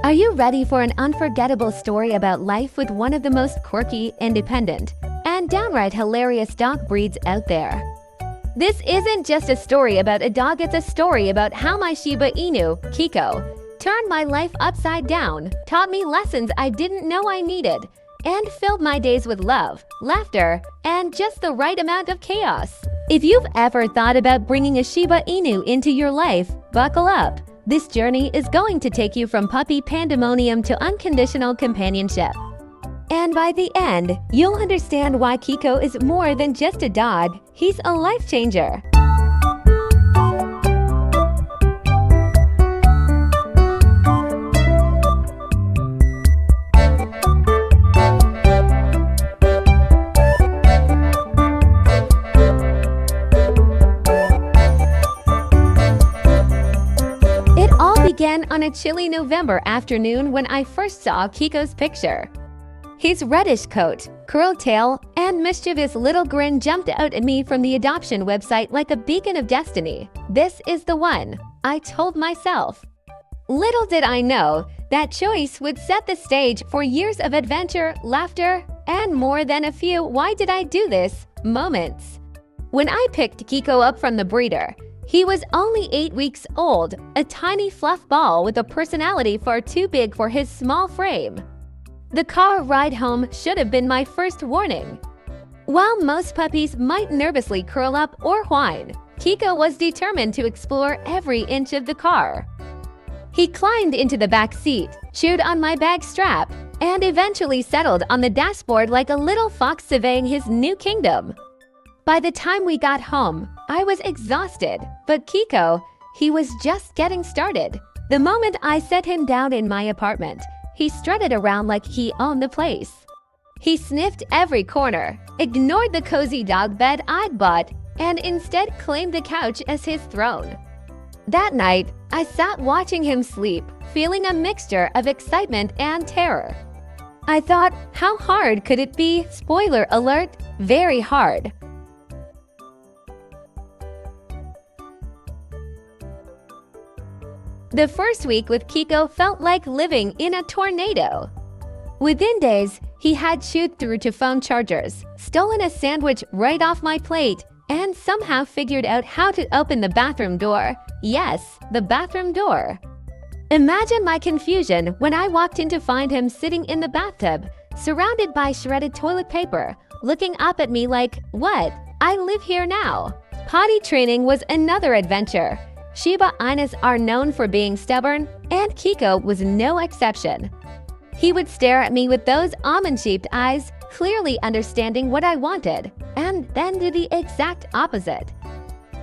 Are you ready for an unforgettable story about life with one of the most quirky, independent, and downright hilarious dog breeds out there? This isn't just a story about a dog, it's a story about how my Shiba Inu, Kiko, turned my life upside down, taught me lessons I didn't know I needed, and filled my days with love, laughter, and just the right amount of chaos. If you've ever thought about bringing a Shiba Inu into your life, buckle up. This journey is going to take you from puppy pandemonium to unconditional companionship. And by the end, you'll understand why Kiko is more than just a dog. He's a life changer. Began on a chilly November afternoon when I first saw Kiko's picture. His reddish coat, curled tail, and mischievous little grin jumped out at me from the adoption website like a beacon of destiny. This is the one, I told myself. Little did I know that choice would set the stage for years of adventure, laughter, and more than a few "why did I do this" moments. When I picked Kiko up from the breeder, he was only 8 weeks old, a tiny fluff ball with a personality far too big for his small frame. The car ride home should have been my first warning. While most puppies might nervously curl up or whine, Kiko was determined to explore every inch of the car. He climbed into the back seat, chewed on my bag strap, and eventually settled on the dashboard like a little fox surveying his new kingdom. By the time we got home, I was exhausted, but Kiko, he was just getting started. The moment I set him down in my apartment, he strutted around like he owned the place. He sniffed every corner, ignored the cozy dog bed I'd bought, and instead claimed the couch as his throne. That night, I sat watching him sleep, feeling a mixture of excitement and terror. I thought, how hard could it be? Spoiler alert, very hard. The first week with Kiko felt like living in a tornado. Within days, he had chewed through to phone chargers, stolen a sandwich right off my plate, and somehow figured out how to open the bathroom door. Yes, the bathroom door. Imagine my confusion when I walked in to find him sitting in the bathtub, surrounded by shredded toilet paper, looking up at me like, "What? I live here now." Potty training was another adventure. Shiba Inus are known for being stubborn, and Kiko was no exception. He would stare at me with those almond-shaped eyes, clearly understanding what I wanted, and then do the exact opposite.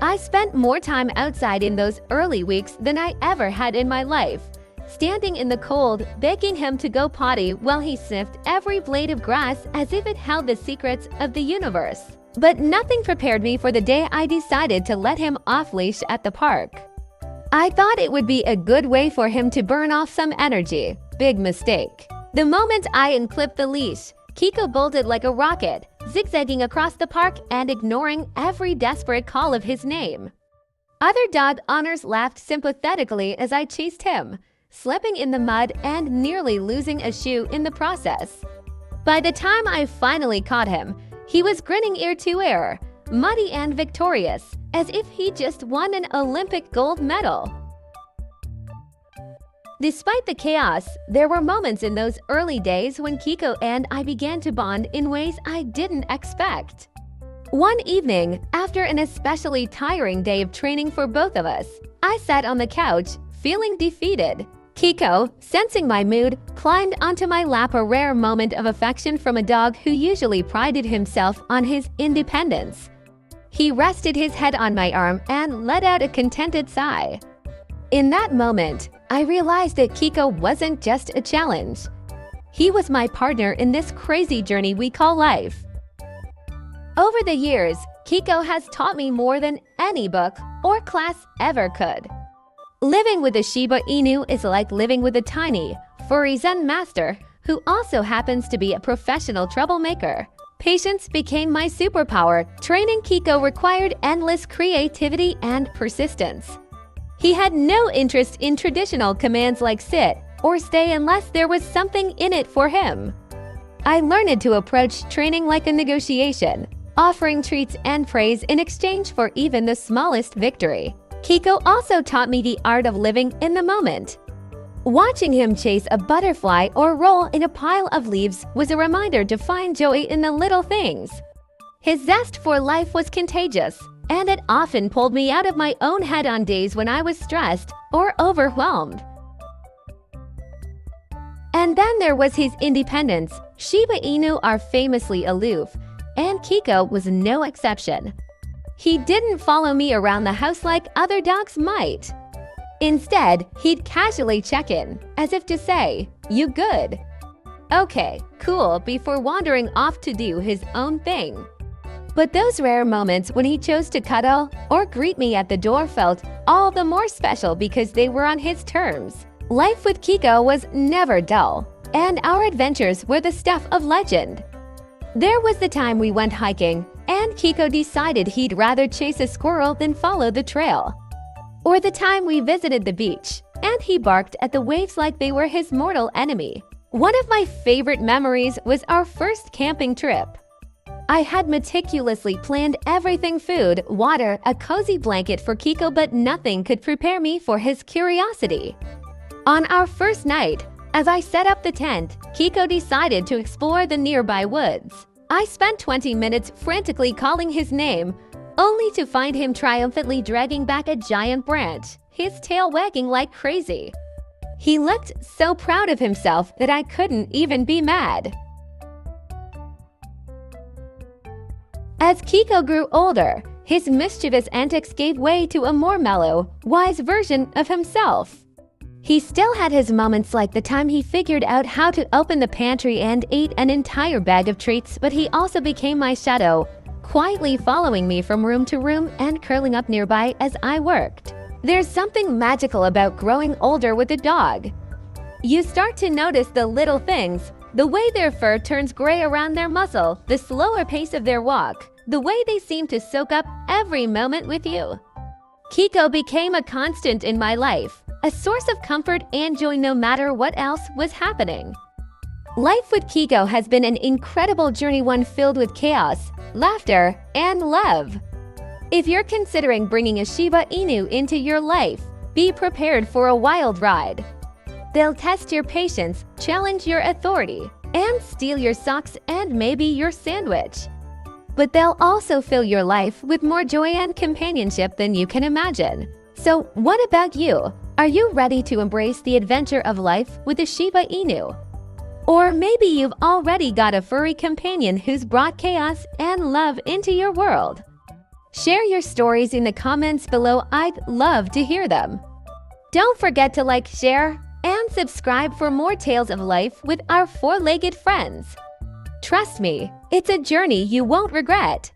I spent more time outside in those early weeks than I ever had in my life, standing in the cold, begging him to go potty while he sniffed every blade of grass as if it held the secrets of the universe. But nothing prepared me for the day I decided to let him off-leash at the park. I thought it would be a good way for him to burn off some energy. Big mistake. The moment I unclipped the leash, Kiko bolted like a rocket, zigzagging across the park and ignoring every desperate call of his name. Other dog owners laughed sympathetically as I chased him, slipping in the mud and nearly losing a shoe in the process. By the time I finally caught him, he was grinning ear to ear, muddy and victorious, as if he just won an Olympic gold medal. Despite the chaos, there were moments in those early days when Kiko and I began to bond in ways I didn't expect. One evening, after an especially tiring day of training for both of us, I sat on the couch, feeling defeated. Kiko, sensing my mood, climbed onto my lap, a rare moment of affection from a dog who usually prided himself on his independence. He rested his head on my arm and let out a contented sigh. In that moment, I realized that Kiko wasn't just a challenge. He was my partner in this crazy journey we call life. Over the years, Kiko has taught me more than any book or class ever could. Living with a Shiba Inu is like living with a tiny, furry Zen master who also happens to be a professional troublemaker. Patience became my superpower. Training Kiko required endless creativity and persistence. He had no interest in traditional commands like sit, or stay unless there was something in it for him. I learned to approach training like a negotiation, offering treats and praise in exchange for even the smallest victory. Kiko also taught me the art of living in the moment. Watching him chase a butterfly or roll in a pile of leaves was a reminder to find joy in the little things. His zest for life was contagious, and it often pulled me out of my own head on days when I was stressed or overwhelmed. And then there was his independence. Shiba Inu are famously aloof, and Kiko was no exception. He didn't follow me around the house like other dogs might. Instead, he'd casually check in, as if to say, "You good?" "Okay, cool," before wandering off to do his own thing. But those rare moments when he chose to cuddle or greet me at the door felt all the more special because they were on his terms. Life with Kiko was never dull, and our adventures were the stuff of legend. There was the time we went hiking, and Kiko decided he'd rather chase a squirrel than follow the trail. Or the time we visited the beach, and he barked at the waves like they were his mortal enemy. One of my favorite memories was our first camping trip. I had meticulously planned everything: food, water, a cozy blanket for Kiko, but nothing could prepare me for his curiosity. On our first night, as I set up the tent, Kiko decided to explore the nearby woods. I spent 20 minutes frantically calling his name, only to find him triumphantly dragging back a giant branch, his tail wagging like crazy. He looked so proud of himself that I couldn't even be mad. As Kiko grew older, his mischievous antics gave way to a more mellow, wise version of himself. He still had his moments, like the time he figured out how to open the pantry and ate an entire bag of treats, but he also became my shadow, quietly following me from room to room and curling up nearby as I worked. There's something magical about growing older with a dog. You start to notice the little things: the way their fur turns gray around their muzzle, the slower pace of their walk, the way they seem to soak up every moment with you. Kiko became a constant in my life, a source of comfort and joy no matter what else was happening. Life with Kiko has been an incredible journey, one filled with chaos, laughter, and love. If you're considering bringing a Shiba Inu into your life, be prepared for a wild ride. They'll test your patience, challenge your authority, and steal your socks and maybe your sandwich. But they'll also fill your life with more joy and companionship than you can imagine. So what about you? Are you ready to embrace the adventure of life with a Shiba Inu? Or maybe you've already got a furry companion who's brought chaos and love into your world. Share your stories in the comments below. I'd love to hear them. Don't forget to like, share, and subscribe for more tales of life with our four-legged friends. Trust me, it's a journey you won't regret.